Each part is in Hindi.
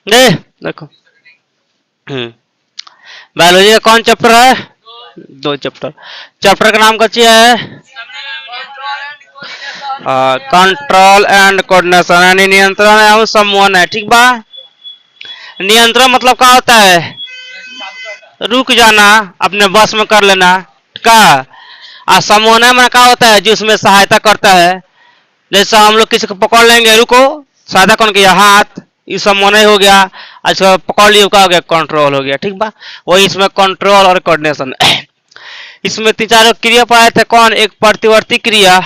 दे देखो। बायोलॉजी का कौन चैप्टर है? दो चैप्टर। चैप्टर का नाम क्या है? कंट्रोल एंड कोऑर्डिनेशन यानी नियंत्रण एवं समन्वय है। ठीक बा। नियंत्रण मतलब क्या होता है? रुक जाना, अपने बस में कर लेना का। और समन्वय में क्या होता है? जो उसमें सहायता करता है। जैसे हम लोग किसी को पकड़ लेंगे, रुको, सहायता कौन किया? हाथ, ये समन्वय हो गया। अच्छा पकड़ लियो, क्या हो गया? कंट्रोल हो गया। ठीक बा। वही इसमें कंट्रोल और कोऑर्डिनेशन। इसमें तीन चार क्रिया पढ़ाए थे। कौन? एक प्रतिवर्ती क्रिया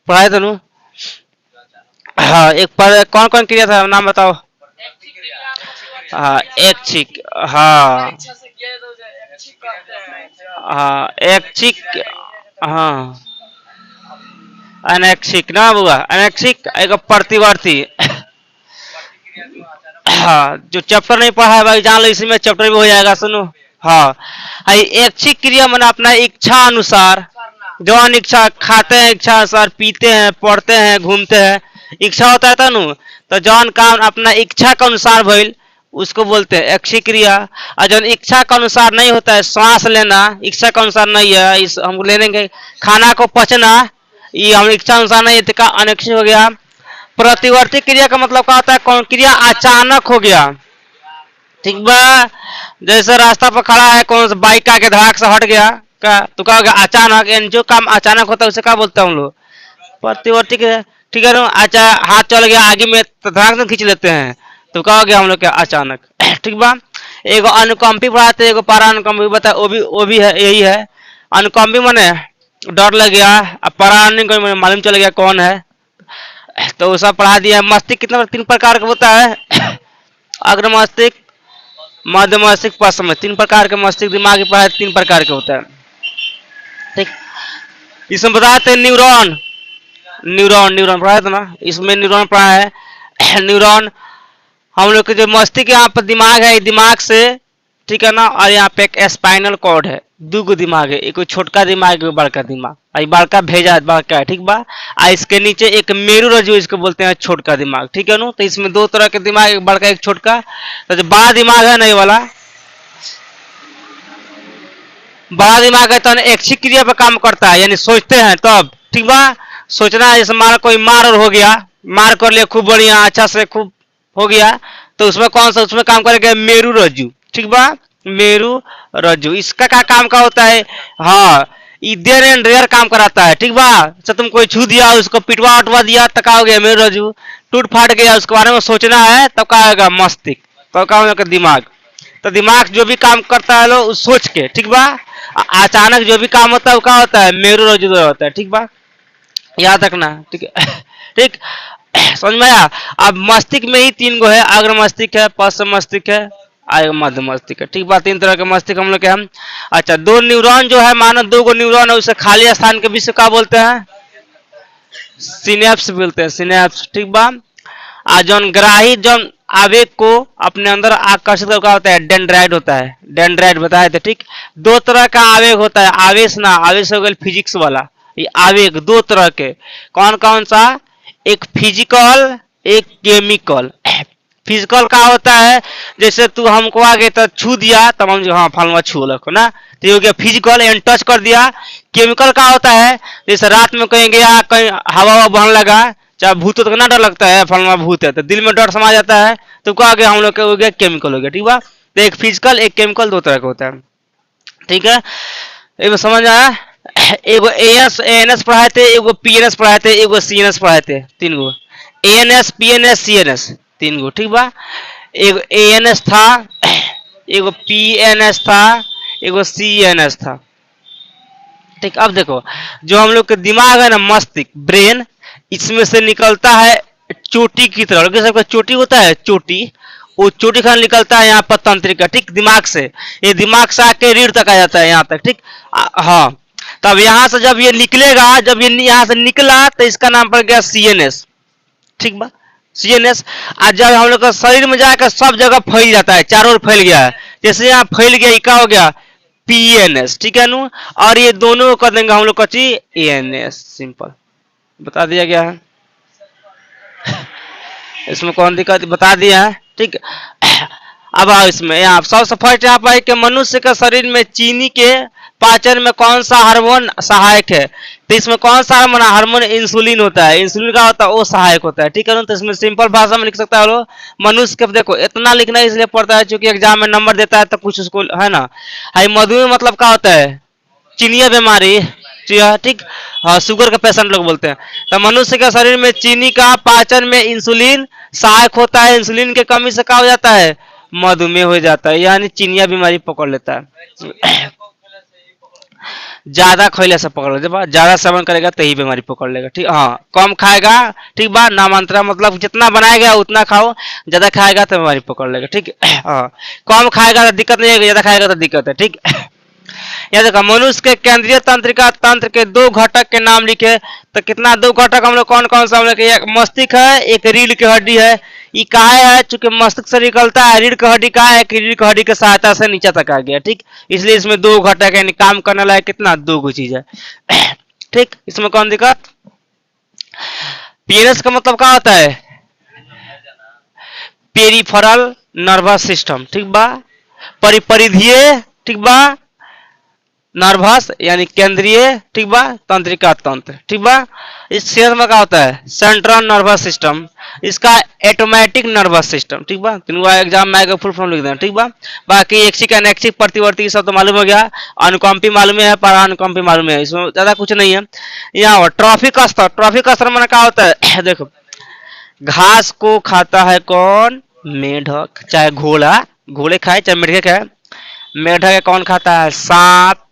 पढ़ाए थे। हाँ, एक पर कौन कौन क्रिया था, नाम बताओ। हाँ, एक छिक। हाँ हाँ, एक छिक। हाँ, अनैक्षिक ना बुआ, अनैक्षिक एक प्रतिवर्ती। हाँ, जो चैप्टर नहीं पढ़ा है भाई जान लो, इसी में चैप्टर भी हो जाएगा। सुनो, हाँ, ऐच्छिक क्रिया मैंने अपना इच्छा अनुसार, जौन इच्छा खाते हैं, इच्छा अनुसार पीते हैं, पढ़ते हैं, घूमते हैं, इच्छा होता है तनु। तो जौन काम अपना इच्छा के अनुसार भइल उसको बोलते हैं ऐच्छिक क्रिया। और जौन इच्छा के अनुसार नहीं होता है, सांस लेना इच्छा के अनुसार नहीं है, इस हम ले लेंगे। खाना को पचना, ये हम इच्छा अनुसार नहीं है, तो का अनैच्छिक हो गया। प्रतिवर्ती क्रिया का मतलब क्या होता है? कौन क्रिया अचानक हो गया। ठीक बा। जैसे रास्ता पर खड़ा है, कौन सा बाइक आके धड़ाक से हट गया का, तो क्या हो गया? अचानक। यानी जो काम अचानक होता है उसे क्या बोलते हैं हम लोग? प्रतिवर्ती क्रिया। ठीक है ना। अच्छा, हाथ चल गया आगे में तो धड़ाक से खींच लेते हैं, तो क्या हो गया हम लोग? क्या? अचानक। ठीक बा। एगो अनुकंपी पढ़ाते, एगो पारा अनुकंपी बता, वो भी है, यही है। अनुकंपी माने डर लग गया, अब पारा अनुकंपी मालूम चल गया कौन है, तो वो सब पढ़ा दिया। मस्तिष्क कितना तीन प्रकार का होता है? अग्र मस्तिष्क, मध्य मस्तिष्क, पश्चिम मस्तिष्क। तीन प्रकार के मस्तिष्क, दिमाग की पढ़ाई तीन प्रकार के होता है। ठीक। इसमें बताते हैं न्यूरॉन, न्यूरॉन न्यूरॉन पढ़ाया था ना, इसमें न्यूरॉन पढ़ा है। न्यूरॉन हम लोग के जो मस्तिष्क यहाँ पर दिमाग है, दिमाग से, ठीक है ना। और यहाँ पे एक स्पाइनल कॉर्ड है। दो गो दिमाग है, एक छोटका दिमाग, एक बड़का दिमाग। आई बड़का भेजा बड़का है, ठीक बा। आ इसके नीचे एक मेरू रज्जु, इसको बोलते हैं छोटका दिमाग। ठीक है ना। तो इसमें दो तरह के दिमाग, एक बड़का एक छोटका। तो जो बड़ा दिमाग है ना, ये वाला बड़ा दिमाग है, तो ऐच्छिक क्रिया पर काम करता है, यानी सोचते हैं तब। ठीक बा। सोचना है, जैसे मार कोई मार और हो गया, मार कर लिया खूब बढ़िया अच्छा से, खूब हो गया, तो उसमें कौन सा उसमें काम करेगा? मेरू रज्जु। ठीक बा। मेरू रज्जु इसका क्या काम का होता है? हाँ, देर एंड रेयर काम कराता है। ठीक बा। अच्छा, तुम कोई छू दिया, उसको पिटवा उटवा दिया, तो क्या हो गया? मेरू रज्जु टूट फाट गया, उसके बारे में सोचना है, तब क्या होगा? मस्तिष्क। तो क्या होगा? दिमाग। तो दिमाग जो भी काम करता है लो सोच के। ठीक बा। अचानक जो भी काम होता है वो क्या होता है? मेरू रज्जु होता है। ठीक बा। याद रखना। ठीक है। ठीक। समझ में आया? अब मस्तिष्क में ही तीन गो है, अग्र मस्तिष्क है, पश्चिम मस्तिष्क है, आगे मध्य मस्तिष्क है। ठीक बात। तीन तरह के मस्तिष्क हम लोग के हम। अच्छा, दो न्यूरॉन जो है, मानो दो गो न्यूरॉन है, उसे खाली स्थान के विषय क्या बोलते हैं? सिनेप्स बोलते हैं, सिनेप्स। ठीक बा। आ जौन ग्राही जौन आवेग को अपने अंदर आकर्षित करता होता है, डेंड्राइट होता है। डेंड्राइट बताए थे। ठीक। दो तरह का आवेग होता है, आवेश ना, आवेश हो गया फिजिक्स वाला। ये आवेग दो तरह के, कौन कौन सा? एक फिजिकल, एक केमिकल। फिजिकल का होता है, जैसे तू हमको आगे तो छू दिया, तब हम हाँ फलवा छू लको ना, तो ये हो गया फिजिकल, एंड टच कर दिया। केमिकल का होता है, जैसे रात में कहीं गया, कहीं हवा बहने लगा, चाहे भूत तो ना डर लगता है, फलवा भूत है, तो दिल में डर समा जाता है, तो क्या आगे हम लोग का हो गया? केमिकल हो गया। ठीक बा। तो एक फिजिकल एक केमिकल दो तरह का होता है। ठीक है। एक समझ आया? एगो एएस एएनएस पढ़ाए थे, एगो पीएनएस पढ़ाए थे, एगो सीएनएस पढ़ाए थे। तीन गो एएनएस पीएनएस सीएनएस, तीन गो। ठीक बा। एगो एएनएस था, एगो पीएनएस था, एगो सीएनएस था। ठीक। अब देखो, जो हम लोग के दिमाग है ना, मस्तिष्क, ब्रेन, इसमें से निकलता है चोटी की तरह। सबका चोटी होता है, चोटी, वो चोटी खान निकलता है यहाँ पर तंत्रिका। ठीक। दिमाग से, ये दिमाग से आके रीढ़ तक आ जाता है यहाँ तक। ठीक। हाँ, तब यहाँ से जब ये निकलेगा, जब ये यहाँ से निकला, तो इसका नाम पड़ गया सीएनएस। ठीक बा। सीएनएस। आज जब हम लोग का शरीर में जाकर सब जगह फैल जाता है, चारों ओर फैल गया है, जैसे यहाँ फैल गया, क्या हो गया? पीएनएस। ठीक है नू। और ये दोनों कर देंगे हम लोग का चीज एएनएस। सिंपल बता दिया गया है। इसमें कौन दिक्कत बता दिया है, ठीक। अब आओ इसमें, यहाँ सबसे फर्स्ट यहाँ पर है कि मनुष्य के शरीर में चीनी के पाचन में कौन सा हार्मोन सहायक है। तो इसमें कौन सा हार्मोन, हार्मोन इंसुलिन होता है। इंसुलिन का होता है वो सहायक होता है, ठीक है ना। तो इसमें सिंपल भाषा में लिख सकता है लो, मनुष्य के, देखो इतना लिखना इसलिए पड़ता है क्योंकि एग्जाम में नंबर देता है तो कुछ उसको है ना। हाई मधुमेह मतलब क्या होता है, चीनिया बीमारी, ठीक। हाँ, शुगर का पेशेंट लोग बोलते हैं। तो मनुष्य के शरीर में चीनी का पाचन में इंसुलिन सहायक होता है। इंसुलिन के कमी से क्या हो जाता है, मधुमेह हो जाता है, यानी चीनिया बीमारी पकड़ लेता है। ज्यादा खइले से पकड़ लेगा, ज्यादा सेवन करेगा तो ही बीमारी पकड़ लेगा, ठीक। हाँ, कम खाएगा, ठीक बा, नामांतरा मतलब जितना बनाएगा उतना खाओ, ज्यादा खाएगा तो बीमारी पकड़ लेगा, ठीक। हाँ, कम खाएगा तो दिक्कत नहीं है, ज्यादा खाएगा तो दिक्कत है, ठीक। यह देखो, मनुष्य के केंद्रीय तंत्रिका तंत्र के दो घटक के नाम लिखे। तो कितना दो घटक हम लोग कौन कौन सा, हम लोग एक मस्तिष्क है, एक रीढ़ की हड्डी है। ये काहे है, चूंकि मस्तिष्क से निकलता है, रीढ़ की हड्डी का है कि रीढ़ की हड्डी की सहायता से नीचे तक आ गया, ठीक। इसलिए इसमें दो घटक है, काम करने लायक कितना, दो गो चीज है, ठीक। इसमें कौन दिक्कत। पीएनएस का मतलब क्या होता है, पेरिफेरल नर्वस सिस्टम, ठीक बा। परिधीय, ठीक बा, नर्वस यानी केंद्रीय, ठीक बा, तंत्रिका तंत्र, ठीक बा। इस क्षेत्र में क्या होता है, सेंट्रल नर्वस सिस्टम, इसका ऑटोमेटिक नर्वस सिस्टम, ठीक बा। तीनों एग्जाम में आएगा, फुल फॉर्म लिख देना, ठीक बा। बाकी एक्सिक एनेक्सिक प्रतिवर्ती सब तो मालूम हो गया, अनुकंपी मालूम है, पर अनुकंपी मालूम है, इसमें ज्यादा कुछ नहीं है। यहाँ ट्रॉफिक स्तर, ट्रॉफिक स्तर में क्या होता है देखो, घास को खाता है कौन, मेढक, चाहे घोड़ा, घोड़े खाए चाहे मेढक खाए। मेढक कौन खाता है, सांप,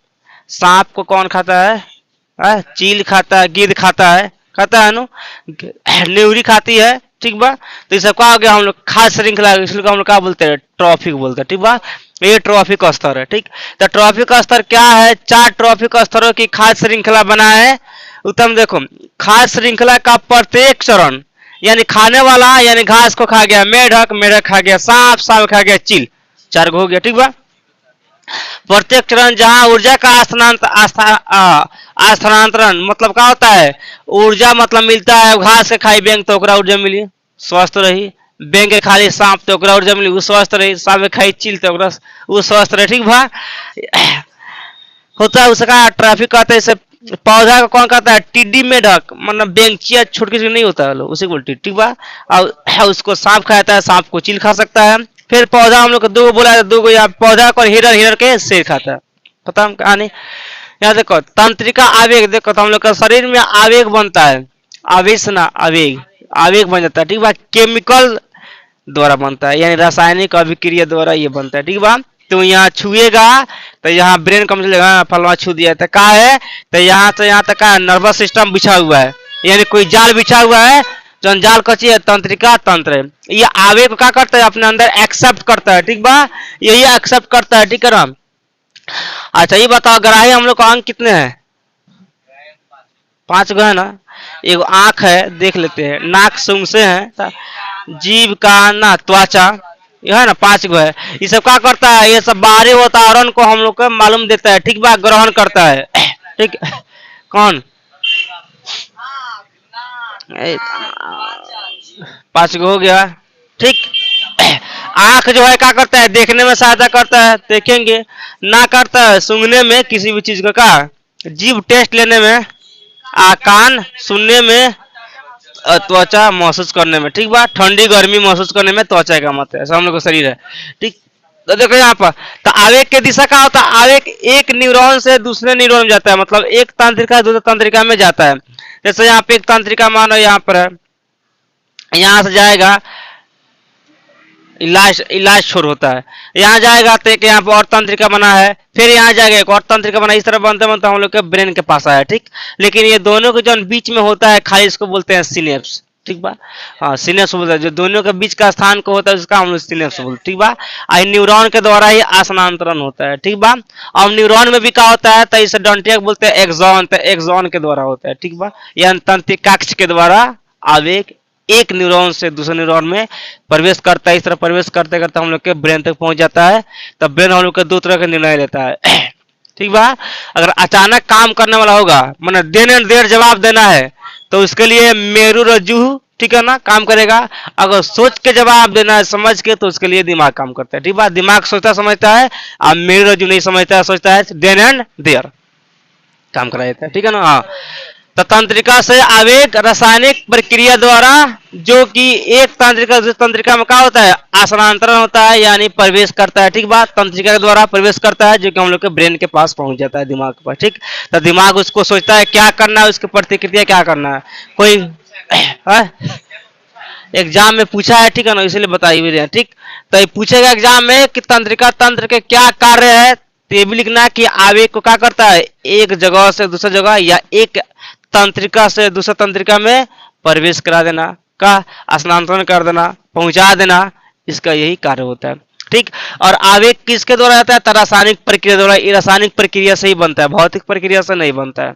सांप को कौन खाता है, चील खाता है, गिद्ध खाता है नो, नेवरी खाती है, ठीक बा। तो ये सब क्या हो गया, हम लोग खास श्रृंखला, इसलिए हम लोग क्या बोलते हैं, ट्रॉफिक बोलते हैं, ठीक बा। ये ट्रॉफिक स्तर है, ठीक। तो ट्रॉफिक स्तर क्या है, 4 ट्रॉफिक स्तरों की खास श्रृंखला बना है। उत्तम देखो, खास श्रृंखला का प्रत्येक चरण, यानी खाने वाला, यानी घास को खा गया मेढक, मेढक खा गया सांप, सांप खा गया चील, 4 हो गया, ठीक बा। प्रत्येक चरण जहां ऊर्जा का स्थानांतरण मतलब क्या होता है, ऊर्जा मतलब मिलता है, घास के खाई बैंक तो ओकरा ऊर्जा मिली, स्वस्थ रही। बैंक के खाली सांप तो ओकरा ऊर्जा मिली, वो स्वस्थ रही। सांप के खाई चील तो ओकरा वो स्वस्थ रहे, ठीक बा। होता है उसका ट्रैफिक कहते हैं। पौधा का कौन कहता है, टिड्डी मेढक, मतलब बेंचिया छोटकी नहीं होता है, उसे बोलती, ठीक बा। और उसको सांप खाता है, सांप को चील खा सकता है। फिर पौधा हम लोग को 2 बोला, 2 गो, या पौधा को हिरन, हिरन के शेर खाता है, पता हम कहानी। यहाँ देखो तंत्रिका आवेग, देखो तो हम लोग का शरीर में आवेग बनता है, आवेश ना आवेग, आवेग बन जाता है, ठीक बा। केमिकल द्वारा बनता है, यानी रासायनिक अभिक्रिया द्वारा ये बनता है, ठीक बा। तो यहाँ छुएगा तो यहाँ ब्रेन कम चलेगा, फलवा छू दिया तो क्या है, तो यहाँ से यहाँ तक का नर्वस सिस्टम बिछा हुआ है, यानी कोई जाल बिछा हुआ है, जो जाल कची है, तंत्रिका तंत्र है। ये आवेग क्या करता है, अपने अंदर एक्सेप्ट करता है, ठीक बा। यही एक्सेप्ट करता है, ठीक है ना। अच्छा ये बताओ, ग्राही हम लोग का अंक कितने हैं, 5 गो है ना। एक आंख है, देख लेते हैं, नाक सूंघ से है, जीभ कान ना त्वचा, यह है ना 5 गो है। ये सब क्या करता है, ये सब बाहरी वातावरण को हम लोग को मालूम देता है, ठीक बा, ग्रहण करता है, ठीक। कौन 5 गो हो गया, ठीक। आंख जो है क्या करता है, देखने में सहायता करता है, देखेंगे। ना करता है सूंघने में किसी भी चीज का, जीभ टेस्ट लेने में, कान सुनने में, त्वचा महसूस करने में, ठीक बा। ठंडी गर्मी महसूस करने में त्वचा का मत है, ऐसा हम लोग का शरीर है, ठीक। तो देखो यहाँ पर, तो आवेग के दिशा क्या होता है, आवेग एक न्यूरॉन से दूसरे न्यूरॉन में जाता है, मतलब एक तंत्रिका दूसरे तंत्रिका में जाता है। जैसे यहाँ पे एक तंत्रिका मानो यहाँ पर है, यहाँ से जाएगा, इलाज इलाज छोर होता है, यहाँ जाएगा तो एक यहाँ पर और तंत्रिका बना है, फिर यहाँ जाएगा एक और तंत्रिका बना, इस तरह बनते बनते हम लोग के ब्रेन के पास आया, ठीक। लेकिन ये दोनों के जो बीच में होता है, खाली इसको बोलते हैं सिनेप्स, ठीक बा। हाँ सिनेप्स बोलते हैं, जो दोनों के बीच का स्थान को होता है उसका हम लोग सिनेप्स बोलते हैं, ठीक बा। और न्यूरॉन के द्वारा ही स्थानांतरण होता है, ठीक बा। अब न्यूरॉन में भी क्या होता है, तो इसे डंटिया बोलते हैं एक्सॉन, तो एक्सॉन के द्वारा होता है, ठीक बा। यानी तंत्रिकाक्ष के द्वारा आवेग एक न्यूरॉन से दूसरे न्यूरॉन में प्रवेश करता है। इस तरह प्रवेश करते करते हम लोग के ब्रेन तक पहुंच जाता है। तब ब्रेन हम लोग के 2 तरह के निर्णय लेता है, ठीक बा। अगर अचानक काम करने वाला होगा, मतलब देर जवाब देना है, तो उसके लिए मेरु रज्जु ठीक है ना, काम करेगा। अगर सोच के जवाब देना है समझ के, तो उसके लिए दिमाग काम करता है। ठीक बात, दिमाग सोचता समझता है, अब मेरे जो नहीं समझता है सोचता है देन एंड देयर काम करा देता है। ठीक है ना। हाँ, तो तंत्रिका से आवेग रासायनिक प्रक्रिया द्वारा, जो कि एक तंत्रिका दूसरी तंत्रिका में क्या होता है, आसनांतरण होता है, यानी प्रवेश करता है। ठीक बात, तंत्रिका के द्वारा प्रवेश करता है, जो कि हम लोग के ब्रेन के पास पहुंच जाता है, दिमाग के पास। ठीक, तो दिमाग उसको सोचता है क्या करना है, उसकी प्रतिक्रिया क्या करना है। कोई एग्जाम में पूछा है, ठीक है ना, इसलिए बताइए भी रहे हैं। ठीक, तो ये पूछेगा एग्जाम में कि तंत्रिका तंत्र के क्या कार्य है, तो ये भी लिखना है कि आवेग को क्या करता है, एक जगह से दूसरी जगह या एक तंत्रिका से दूसरा तंत्रिका में प्रवेश करा देना, का स्थानांतरण कर देना, पहुंचा देना, इसका यही कार्य होता है। ठीक, और आवेग किसके द्वारा आता है, तो रासायनिक प्रक्रिया द्वारा। ये रासायनिक प्रक्रिया से ही बनता है, भौतिक प्रक्रिया से नहीं बनता है।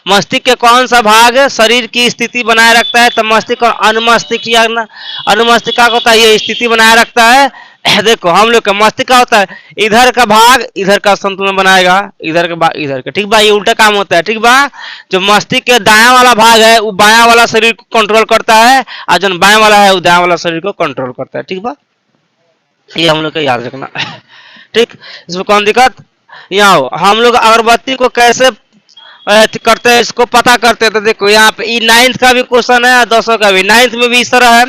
मस्तिष्क के कौन सा भाग शरीर की स्थिति बनाए रखता है, तो मस्तिष्क और अनुमस्तिष्क या अनुमस्तिष्क का होता है, ये स्थिति बनाए रखता है। देखो हम लोग का मस्तिष्क का होता है, इधर का भाग इधर का संतुलन बनाएगा, इधर का भाग इधर का। ठीक बा, ये उल्टा काम होता है। ठीक बा, जो मस्तिष्क के दायां वाला भाग है वो बायां वाला शरीर को कंट्रोल करता है, और जो बायां वाला है वो दायां वाला शरीर को कंट्रोल करता है। ठीक बा, ये हम लोग को याद रखना। ठीक, इसमें कौन दिक्कत। यहाँ हम लोग अगरबत्ती को कैसे करते हैं, इसको पता करते हैं। तो देखो यहाँ पे 9th का भी क्वेश्चन है, 200 का भी। 9th में भी इस तरह है,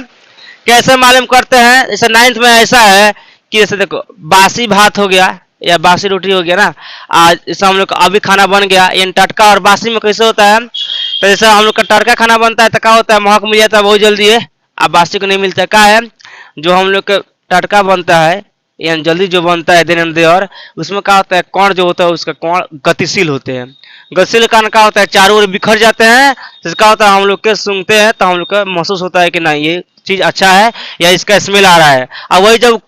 कैसे मालूम करते हैं। जैसे 9th में ऐसा है कि जैसे देखो बासी भात हो गया या बासी रोटी हो गया ना, आज जैसे हम लोग का अभी खाना बन गया, यानी टटका और बासी में कैसे होता है, तो जैसे हम लोग का टटका खाना बनता है तो क्या होता है, महक मिल जाता है बहुत जल्दी है, अब बासी को नहीं मिलता। क्या है, जो हम लोग का टटका बनता है यानी जल्दी जो बनता है दिन दे, और उसमें क्या होता है, कौन जो होता है उसका कौन गतिशील होते हैं। गतिशील कारण क्या होता है, चारों ओर बिखर जाते हैं, जिसका होता है हम लोग के सूंघते हैं तो हम लोग का महसूस होता है कि नहीं ये चीज अच्छा है या इसका स्मेल आ रहा है। और वही जब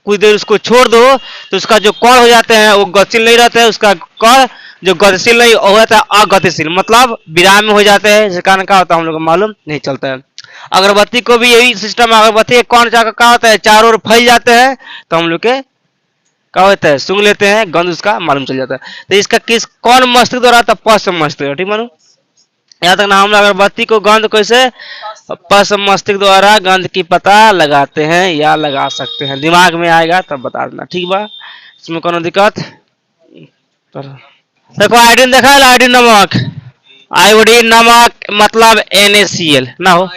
कुछ देर उसको छोड़ दो तो उसका जो कण हो जाते हैं वो गतिशील नहीं रहते हैं, उसका कण जो गतिशील नहीं हो जाता है अगतिशील, मतलब विराम में हो जाते हैं, जिस कारण क्या होता है हम लोग को मालूम नहीं चलता है। अगरबत्ती को भी यही सिस्टम है, अगरबत्ती के कौन जाकर क्या होता है, चारों ओर फैल जाते हैं तो हम लोग के क्या होता है, सूंघ लेते हैं, गंध उसका मालूम चल जाता है। तो इसका किस कौन मस्तिष्क द्वारा आता है, पश्च मस्तिष्क। ठीक मालूम, यहाँ तक ना हम अगरबत्ती को गंध कैसे पश्च मस्तिष्क द्वारा गंध की पता लगाते हैं या लगा सकते हैं, दिमाग में आएगा तब बता देना। ठीक बा, इसमें कोनो दिक्कत। देखो आयोडीन देखा है, आयोडीन नमक, आयोडीन नमक मतलब NaCl ना हो,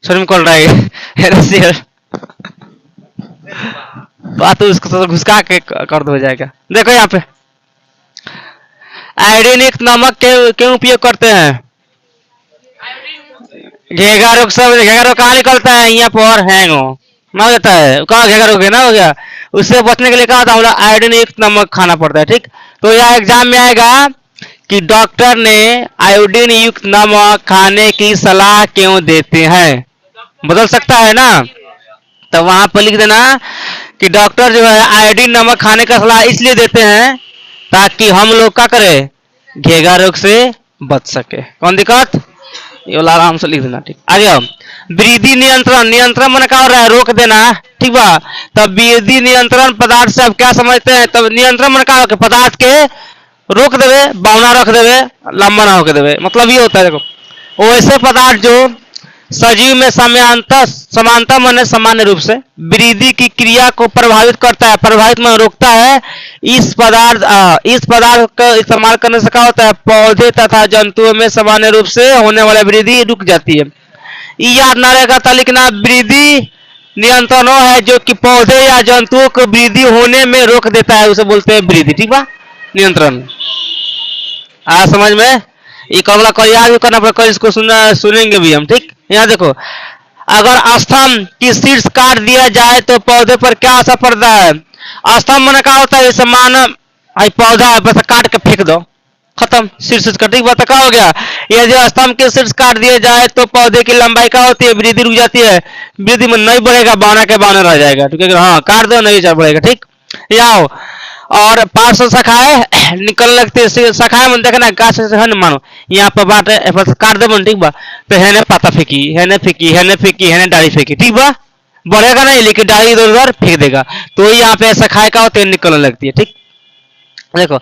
शर्म खोल रहा है NaCl बात तो उसको तो घुसका के कर दो जाएगा। देखो यहाँ पे आयोडीन एक नमक के क्यों उपयोग करते हैं, घेगा रोग सब, घेगा रोग कहाँ निकलता है, यहाँ पर हैंग हो जाता है, कहाँ घेगा रोग है ना हो गया, उससे बचने के लिए कहा था आयोडीन युक्त नमक खाना पड़ता है। ठीक, तो यह एग्जाम में आएगा कि डॉक्टर ने आयोडीन युक्त नमक खाने की सलाह क्यों देते हैं, बदल सकता है ना, तो वहां पर लिख देना कि डॉक्टर जो है आयोडीन नमक खाने का सलाह इसलिए देते हैं ताकि हम लोग क्या करें, घेगा रोग से बच सके। कौन दिक्कत, ये वाला आराम से लिख देना। ठीक, आगे हम वृद्धि नियंत्रण, नियंत्रण मन का हो रहा है रोक देना। ठीक बा, तब वृद्धि नियंत्रण पदार्थ से आप क्या समझते हैं, तब नियंत्रण मन का पदार्थ के रोक देवे, बावना रख देवे, लंबा ना होके देवे, मतलब ये होता है। देखो वैसे पदार्थ जो सजीव में समानता मन सामान्य रूप से वृद्धि की क्रिया को प्रभावित करता है, प्रभावित मन रोकता है, इस पदार्थ का इस्तेमाल करने से क्या होता है, पौधे तथा जंतुओं में सामान्य रूप से होने वाली वृद्धि रुक जाती है। ये याद ना रहेगा था लिखना, वृद्धि नियंत्रण है जो कि पौधे या जंतुओं को वृद्धि होने में रोक देता है, उसे बोलते हैं वृद्धि। ठीक बा, नियंत्रण आ समझ में, ये कमला को याद भी करना पड़ेगा, इसको सुनेंगे भी हम। ठीक, यहाँ देखो अगर स्तंभ की शीर्ष काट दिया जाए तो पौधे पर क्या असर पड़ता है, स्तंभ में क्या होता है, जैसे मानो पौधा है बस काट के फेंक दो, खत्म, शीर्ष का। ठीक बात, क्या हो गया, यदि स्तंभ के शीर्ष काट दिया जाए तो पौधे की लंबाई क्या होती है, वृद्धि रुक जाती है, वृद्धि में नहीं बढ़ेगा, बावना के बावना रह जाएगा। ठीक है, हाँ काट दो नहीं चल बढ़ेगा। ठीक, यहाँ और पार्श्व शाखाएं निकल लगती है, शाखाएं मन देखना गाछ से है न, मानो यहाँ पर बात काट दे। ठीक बा, तो है पाता फेंकी, है फेंकी, है फेंकी, है डाली फेंकी। ठीक बा, बढ़ेगा नहीं लेकिन डाली इधर उधर फेंक देगा, तो यहाँ पे शाखाएं का होते हैं निकलने लगती है। ठीक, देखो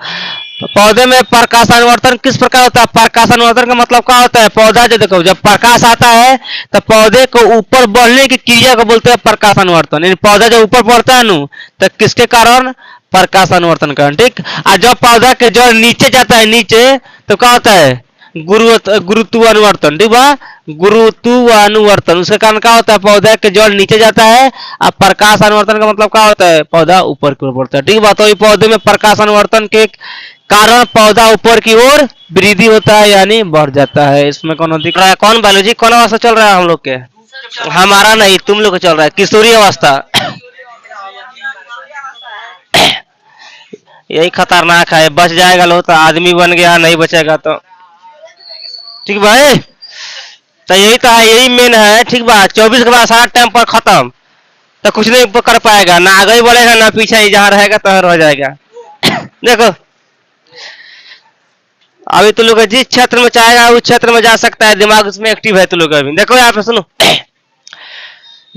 पौधे में प्रकाशानुवर्तन किस प्रकार होता है? प्रकाशानुवर्तन का मतलब क्या होता है? पौधा जो देखो जब प्रकाश आता है तो पौधे को ऊपर बढ़ने की क्रिया को बोलते हैं प्रकाशानुवर्तन। यानी पौधा जब ऊपर बढ़ता है नु तो किसके कारण? प्रकाशानुवर्तन कारण। ठीक। और जब पौधा के जड़ नीचे जाता है नीचे तो क्या होता है? गुरुत्वानुवर्तन। ठीक बा। गुरुत्वानुवर्तन उसके कारण क्या होता है? पौधा के जड़ नीचे जाता है और प्रकाश अनुवर्तन का मतलब क्या होता है? पौधा ऊपर की ओर बढ़ता है। ठीक बा। तो ये पौधे में प्रकाश अनुवर्तन के कारण पौधा ऊपर की ओर वृद्धि होता है यानी बढ़ जाता है। इसमें कौन दिख रहा है? कौन बायोलॉजी कौन अवस्था चल रहा है हम लोग के? हमारा नहीं, तुम लोग का चल रहा है किशोरी अवस्था। यही खतरनाक है। बच जाएगा लो तो आदमी बन गया, नहीं बचेगा तो ठीक भाई। तो यही तो है, यही मेन है। ठीक बा। 24 के बाद सारा टाइम पर खत्म तो कुछ नहीं कर पाएगा, ना आगे बढ़ेगा ना पीछे ही, जहाँ रहेगा तो रह जाएगा। देखो अभी तो लोग जिस क्षेत्र में चाहेगा उस क्षेत्र में जा सकता है, दिमाग उसमें एक्टिव है तो लोग। अभी देखो यहाँ पे सुनो,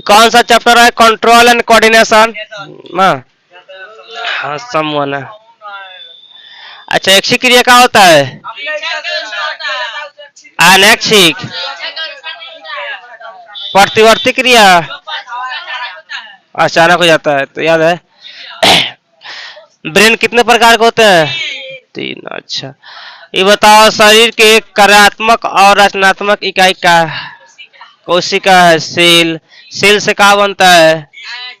कौन सा चैप्टर है? कंट्रोल एंड कोऑर्डिनेशन ना। हाँ समवन है। अच्छा ऐच्छिक क्रिया क्या होता है? अनैच्छिक। प्रतिवर्ती क्रिया अचानक हो जाता है तो याद है। ब्रेन कितने प्रकार के होते हैं? 3। अच्छा ये बताओ शरीर के कार्यात्मक और रचनात्मक इकाई का? कोशिका है। सेल। सेल से क्या बनता है?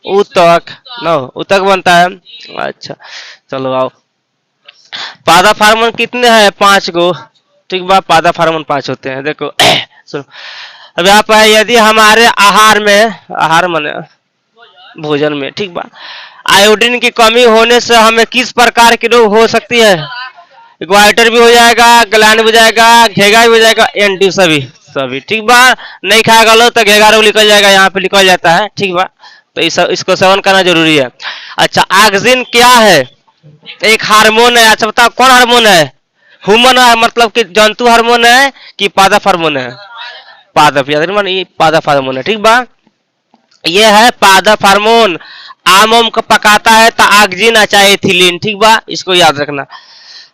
ऊतक। नो ऊतक बनता है। अच्छा चलो आओ। पादप हार्मोन कितने हैं? 5 गो। ठीक बा। पादप हार्मोन 5 होते हैं। देखो सुनो अब यहाँ पर यदि हमारे आहार में भोजन में ठीक बा आयोडीन की कमी होने से हमें किस प्रकार की रोग हो सकती है? ग्वाइटर भी हो जाएगा, गलान भी हो जाएगा, घेगा भी हो जाएगा, एंटी सभी सभी। ठीक बा। नहीं खाएगा लो तो घेगा रोग निकल जाएगा, यहाँ पे निकल जाता है। ठीक बा। तो इसको सेवन करना जरूरी है। अच्छा ऑक्सिन क्या है? एक हार्मोन है। अच्छा बताओ कौन हार्मोन है? ह्यूमन है मतलब कि जंतु हार्मोन है कि पादप हार्मोन है? पादप। याद रखना ये पादप हार्मोन है। ठीक बा। ये है पादप हार्मोन। आम ओम को पकाता है तो ऑक्सिन अच्छा एथिलीन। ठीक बा। इसको याद रखना।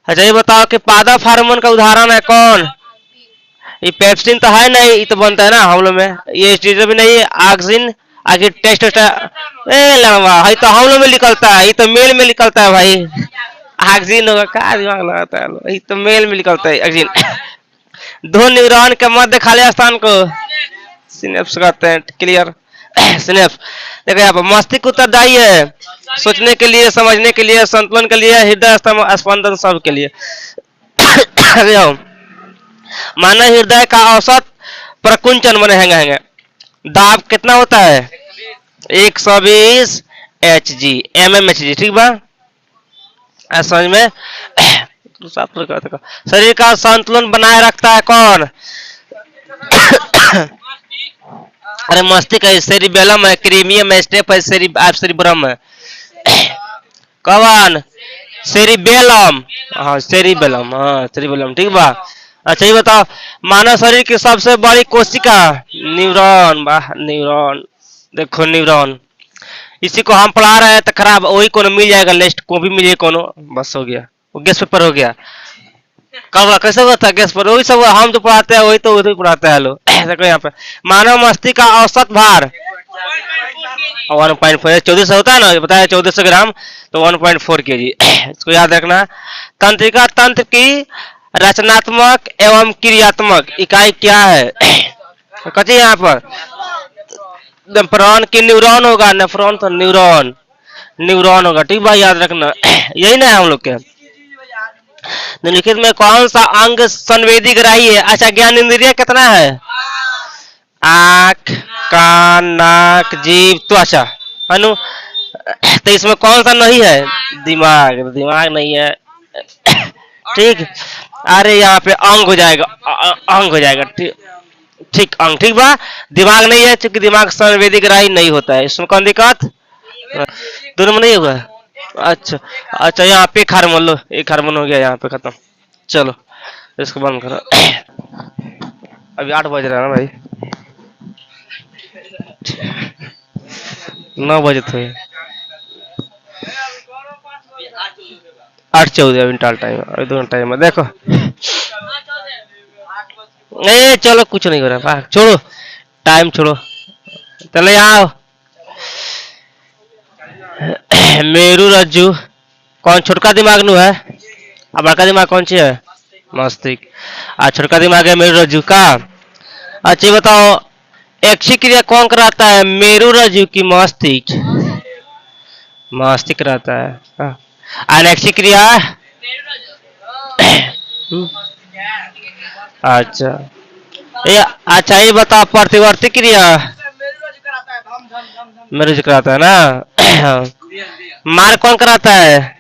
अच्छा ये बताओ कि पादप हार्मोन का उदाहरण है कौन? ये पेप्सिन तो है नहीं, ये तो बनता है ना हम लोग में। ये स्टीरोइड भी नहीं है। ऑक्सिन आगे टेस्ट ए लंबा है तो हम लोग में निकलता है, ये तो मेल में निकलता है भाई। ऑक्सिन होगा क्या दिमाग लगाता है, ये तो मेल में निकलता है ऑक्सिन। दो न्यूरॉन के मध्य खाली स्थान को सिनेप्स कहते हैं। क्लियर? सिनेप्स। देखो यहाँ पर मस्तिष्क उत्तरदायी है सोचने के लिए, समझने के लिए, संतुलन के लिए, हृदय स्पंदन सब के लिए। मानव हृदय का औसत प्रकुंचन मने हैंगे दाब कितना होता है? 120 Hg mmHg। ठीक बा। समझ में? शरीर का संतुलन बनाए रखता है कौन? अरे मस्तिष्क है, सेरिबेलम है, क्रीमियम है, स्टेप है, सेरिब्रम है। कौन? सेरिबेलम। हाँ सेरिबेलम। हाँ सेरिबेलम। ठीक बा। अच्छा ये बताओ मानव शरीर की सबसे बड़ी कोशिका? न्यूरॉन। वाह न्यूरॉन। देखो न्यूरॉन इसी को हम पढ़ा रहे हैं तो खराब वही कोनो मिल जाएगा, लिस्ट को भी मिले कोनो, बस हो गया। वो गेस्ट पेपर हो गया। कब कैसे हुआ था गेस्ट पेपर? वही सब हम जो पढ़ाते हैं वही तो वही पढ़ाते हैं लोग। देखो यहाँ पे मानव मस्तिष्क का औसत भार 1.4। 1400 होता है ना, बताया 1400 ग्राम तो 1.4 kg। इसको याद रखना। तंत्रिका तंत्र की रचनात्मक एवं क्रियात्मक इकाई क्या है? कथी यहाँ पर? नेफ्रॉन की न्यूरॉन होगा। नेफ्रॉन तो न्यूरॉन न्यूरॉन होगा। ठीक भाई याद रखना। यही ना है हम लोग के। निम्नलिखित में कौन सा अंग संवेदी ग्राही है? अच्छा ज्ञान इंद्रिय कितना है? आँख, कान, नाक, जीभ, त्वचा, अनु। तो इसमें कौन सा नहीं है? दिमाग। दिमाग नहीं है। ठीक। अरे यहाँ पे अंग हो जाएगा, अंग हो जाएगा। ठीक ठीक अंग। ठीक बा। दिमाग नहीं है क्योंकि दिमाग संवेदी ग्राही नहीं होता है। इसमें कौन दिक्कत? दोनों में नहीं होगा। अच्छा अच्छा यहाँ पे एक हार्मोन लो, एक हार्मोन हो गया यहाँ पे खत्म। चलो इसको बंद करो। अभी 8 बज रहा है ना भाई, 9 बजे थे। 8 14 अभी टाइम, अभी 2 घंटा टाइम है देखो। ए चलो कुछ नहीं हो रहा, छोड़ो टाइम छोड़ो, चलो यहाँ आओ। मेरू रज्जू कौन छोटका दिमाग नु है, अब बड़का दिमाग कौन सी है, मस्तिष्क। छोटका दिमाग है मेरू रज्जू का। अच्छा ये बताओ एक्सी क्रिया कौन कराता है, मेरू रज्जू की मस्तिष्क, मस्तिष्क रहता है। अनैक्षिक क्रिया अच्छा ये, अच्छा ये बताओ प्रतिवर्ती क्रिया मेरू कराता है ना। मार कौन कराता है,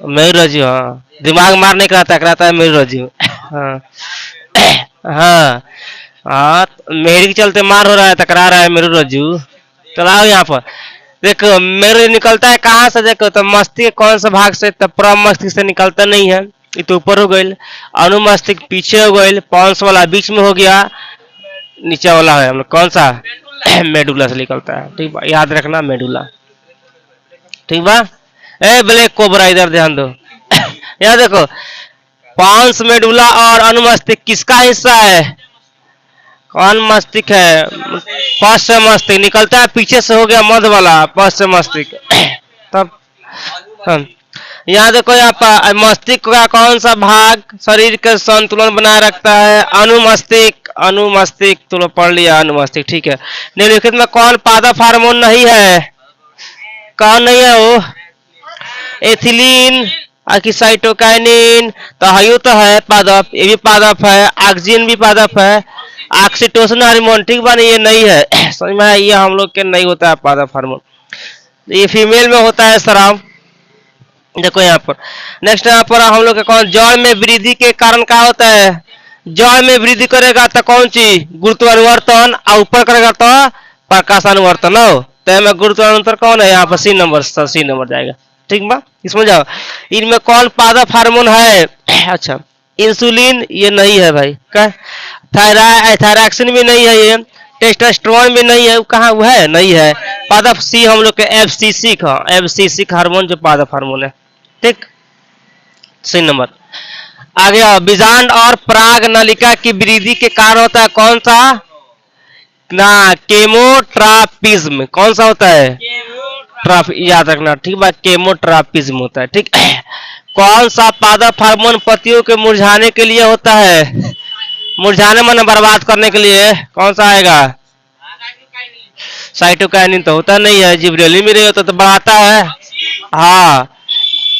मेरू रज्जू। हाँ दिमाग मार नहीं कराता, कराता है मेरू रज्जू। हाँ हाँ हाँ मेरी के चलते मार हो रहा है, टकरा रहा है मेरू रज्जू। चलाओ यहाँ पर देखो मेरू निकलता है कहाँ से, देखो तो मस्तिष्क कौन सा भाग से, तो प्रमस्तिष्क से निकलता नहीं है, ये तो ऊपर हो गई, अनुमस्तिष्क पीछे हो गई, पॉन्स वाला बीच में हो गया, नीचे वाला है हम लोग कौन सा मेडुला से निकलता है। ठीक बा याद रखना मेडुला, ठीक बा। ए ब्लैक कोबरा इधर ध्यान दो। यहाँ देखो पॉन्स मेडुला और अनुमस्तिष्क किसका हिस्सा है, कौन मस्तिष्क है, पश्च मस्तिष्क निकलता है पीछे से, हो गया मध्य वाला पश्च मस्तिष्क। तब यहाँ देखो यहाँ पर मस्तिष्क का कौन सा भाग शरीर के संतुलन बनाए रखता है, अनुमस्तिष्क, अनुमस्तिष्क तो पढ़ लिया अनुमस्तिष्क, ठीक है। निम्नलिखित में कौन पादप हार्मोन नहीं है, कौन नहीं है वो, एथिलीन कि साइटोकाइनिन, तो हयू तो है पादप, ये भी पादप है, ऑक्सिन भी पादप है, ऑक्सीटोसिन हार्मोन, ठीक बा ये नहीं है। समझ में ये हम लोग के नहीं होता है पादप हार्मोन, ये फीमेल में होता है शराब। देखो यहाँ पर नेक्स्ट यहाँ पर हम लोग कौन, जड़ में वृद्धि के कारण क्या होता है, जड़ में वृद्धि करेगा तो कौन चीज, गुरुत्वानुवर्तन, और ऊपर करेगा तो प्रकाशानुवर्तन हो, तो में गुरुत्वानुवर्तन कौन है यहाँ पर, सी नंबर जाएगा, ठीक बा। इसमें जाओ इनमें कौन पादप हार्मोन है, अच्छा इंसुलिन ये नहीं है भाई, क्या थायरॉक्सिन भी नहीं है, ये टेस्टोस्टेरोन भी नहीं है, कहाँ वो है नहीं है। पादप सी हम लोग के एफसीसी का, एफसीसी हार्मोन जो पादप हार्मोन है, ठीक सी नंबर। आगे आओ बीजांड और पराग नलिका की वृद्धि के कारण होता है कौन सा ना, केमोट्रापिज्म, कौन सा होता है ट्राफ, याद रखना ठीक बात, केमोट्रापिज्म होता है, ठीक। कौन सा पादप हार्मोन पत्तियों के मुरझाने के लिए होता है, मुरझाने मन बर्बाद करने के लिए कौन सा आएगा, साइटोकाइनिन तो होता नहीं है, जिब्रेलिन भी नहीं होता तो बढ़ाता है, हाँ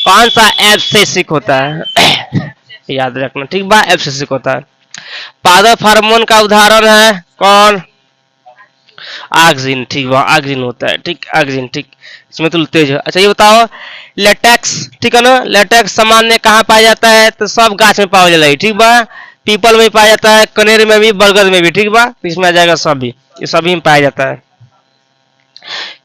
कौन सा एब्सिसिक होता है, याद रखना ठीक बा, एब्सिसिक होता है। पादप हार्मोन का उदाहरण है कौन, ऑक्सिन, ठीक बा ऑक्सिन होता है, ठीक ऑक्सिन, ठीक इसमें तो तेज है। अच्छा ये बताओ लेटेक्स, ठीक है ना, लेटेक्स सामान्य कहाँ पाया जाता है, तो सब गाछ में पाया जाएगा, ठीक बा, पीपल में पाया जाता है, कनेर में भी, बरगद में भी, ठीक बा, इसमें आ जाएगा सभी, ये सभी में पाया जाता है।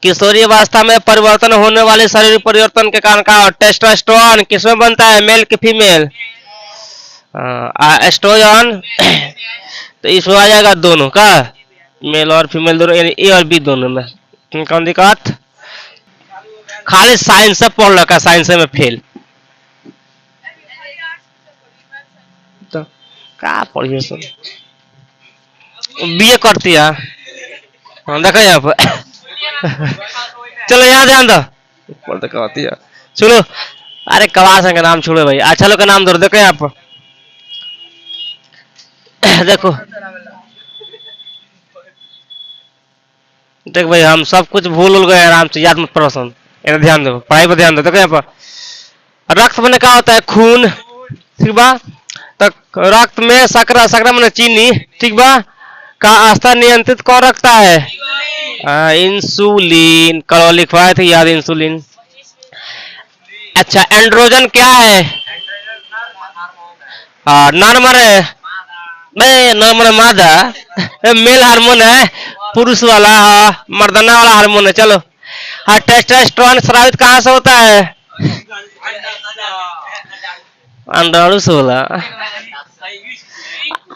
किशोरी अवस्था में परिवर्तन होने वाले शरीर परिवर्तन के कारण का, टेस्टोस्टेरोन किसमें बनता है, मेल के फीमेल, एस्ट्रोजन तो इसमें आ जाएगा दोनों का, मेल और फीमेल दोनों, यानी ए और बी दोनों में, कौन दिक्कत, खाली साइंस से पढ़ रखा, साइंस में फेल, तो क्या पढ़िए सब, बीए करती है, देखो यहाँ पर। चलो यहाँ ध्यान दो, कहती है सुनो, अरे कवास का नाम छोड़ो भाई, अच्छा लोग का नाम दो, देखो यहाँ पर देखो देख भाई हम सब कुछ भूल गए, आराम से याद मत करो, ध्यान दो पढ़ाई पर ध्यान दो। देखो यहाँ पर रक्त में क्या होता है, खून, ठीक बा, तो रक्त में शकरा, शकरा मैंने चीनी, ठीक बा, का स्तर नियंत्रित कौन रखता है, इंसुलिन, कल लिखवाए थे याद इंसुलिन। अच्छा एंड्रोजन क्या है, नॉर्मल है, नहीं नॉर्मल मादा, मेल हार्मोन है, पुरुष वाला, हाँ मर्दाना वाला हार्मोन है। चलो हाँ टेस्टोस्टेरोन स्रावित कहाँ से होता है, अंडाणु से होला,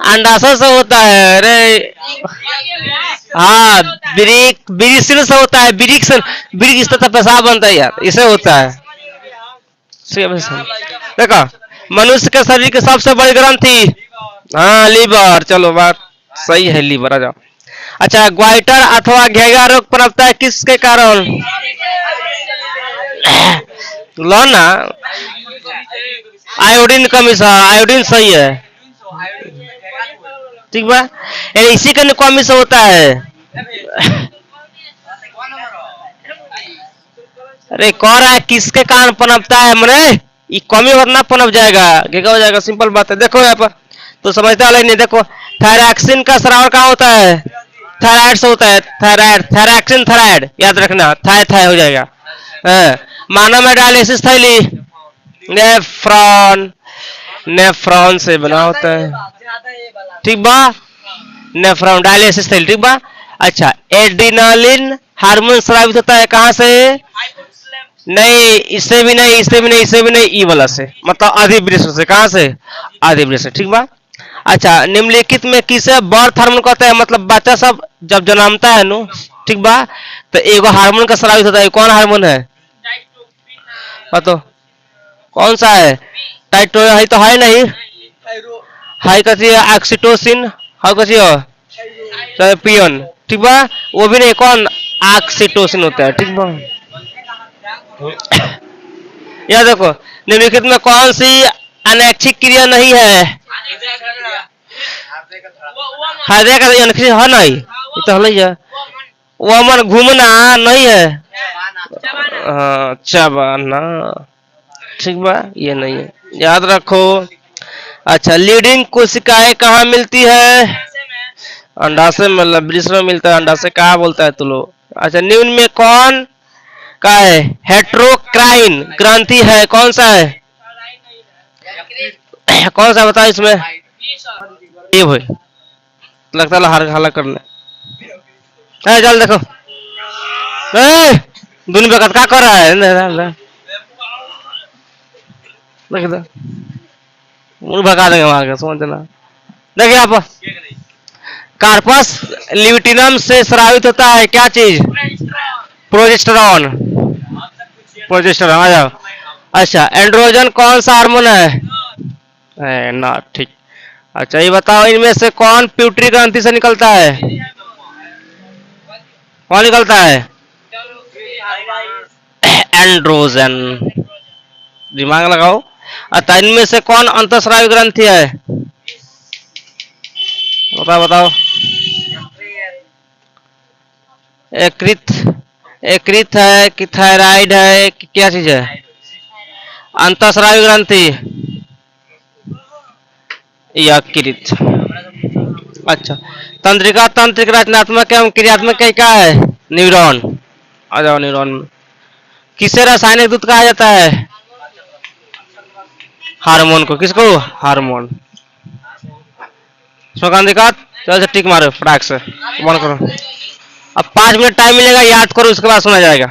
अंडाशय से होता है, अरे हाँ बिरिक्सिन से होता है, बिरिक्सिन, बिरिक इस तरह पेशाब बनता है यार, इसे होता है। देखो, मनुष्य के शरीर की सबसे बड़ी ग्रंथि, हाँ लीवर, चलो बात सही है, लीवर आ जाओ। अच्छा, ग्वाइटर अथवा घेगा रोग पनपता है किसके कारण? लो ना, आयोडीन कमी से, आयोडीन सही है, ठीक बा, इसी का कमी से होता है। अरे कह रहा है किसके कारण पनपता है, मने ये कमी और ना पनप जाएगा, घेगा हो जाएगा, सिंपल बात है। देखो यहाँ पर तो समझता है नहीं, देखो थायरैक्सिन का स्राव कहाँ होता है? थायराइड से होता है, थायराइड, थायरैक्सिन, थायराइड याद रखना, थाय थाय हो जाएगा। मानव में डायलिसिस थैली नेफ्रॉन, नेफ्रॉन से बना होता है, ठीक बा, नेफ्रॉन डायलिसिस थैली, ठीक बा। अच्छा, एड्रीनालिन हार्मोन स्रावित होता है कहाँ से? नहीं, इससे भी नहीं, इससे भी नहीं, इससे भी नहीं, ई वाला से, मतलब अधिवृष्ण से, कहाँ से? अधिवृष्ण, ठीक बा। अच्छा, निम्नलिखित में किसे बर्थ हार्मोन कहते हैं, मतलब बच्चा सब जब जन्मता है नु, ठीक बा, तो एगो हार्मोन का स्रावित होता है, कौन हार्मोन है तो? कौन सा है? टाइटो है तो है नहीं, हाई कथी है? ऑक्सीटोसिन, हाउ कथी है? पियन, ठीक बा, वो भी नहीं, कौन? ऑक्सीटोसिन होता है, ठीक बा। यह देखो, निम्नलिखित में कौन सी अनैच्छिक क्रिया नहीं है? हृदय का अनैच्छिक है नहीं, ये तो है, वो मन घूमना नहीं है, हाँ चबाना, ठीक बा, ये नहीं है, याद रखो। अच्छा, लीडिंग कोशिकाएं कहाँ मिलती है? अंडाशय में, लब्रिस में मिलता है, अंडाशय कहाँ बोलता है तू लोग? अच्छा, निम्न में कौन का है हेट्रोक्राइन ग्रंथि है, कौन सा है? कौन सा बताओ इसमें? ये भाई लगता है हल्ला करने, चल देखो, दोनों बेकत क्या कर रहा है? देख दो, भगा देंगे मार के, समझना। देखिए आप, कार्पस लिबिटिनम से स्रावित होता है क्या चीज? प्रोजेस्टेरॉन, प्रोजेस्टेरॉन आ जाओ। अच्छा, एंड्रोजन कौन सा हार्मोन है? ना, ठीक। अच्छा, ये बताओ, इनमें से कौन प्यूटरी ग्रंथि से निकलता है? कौन निकलता है? एंड्रोजन, दिमाग लगाओ। अच्छा, इनमें से कौन अंतःस्रावी ग्रंथि है? बताओ बताओ। यकृत, यकृत है कि थायराइड है कि क्या चीज है? अंतःस्रावी ग्रंथि यकृत। अच्छा, तंत्रिका तंत्रिक रचनात्मक एवं क्रियात्मक क्या है? न्यूरॉन, आ जाओ न्यूरॉन में। किसे रासायनिक दूध कहा जाता है? हार्मोन को, किसको? हार्मोन। स्वकांतिका, चल टिक मारो फटाक से, बंद करो। अब 5 मिनट टाइम मिलेगा, याद करो, उसके बाद सुना जाएगा।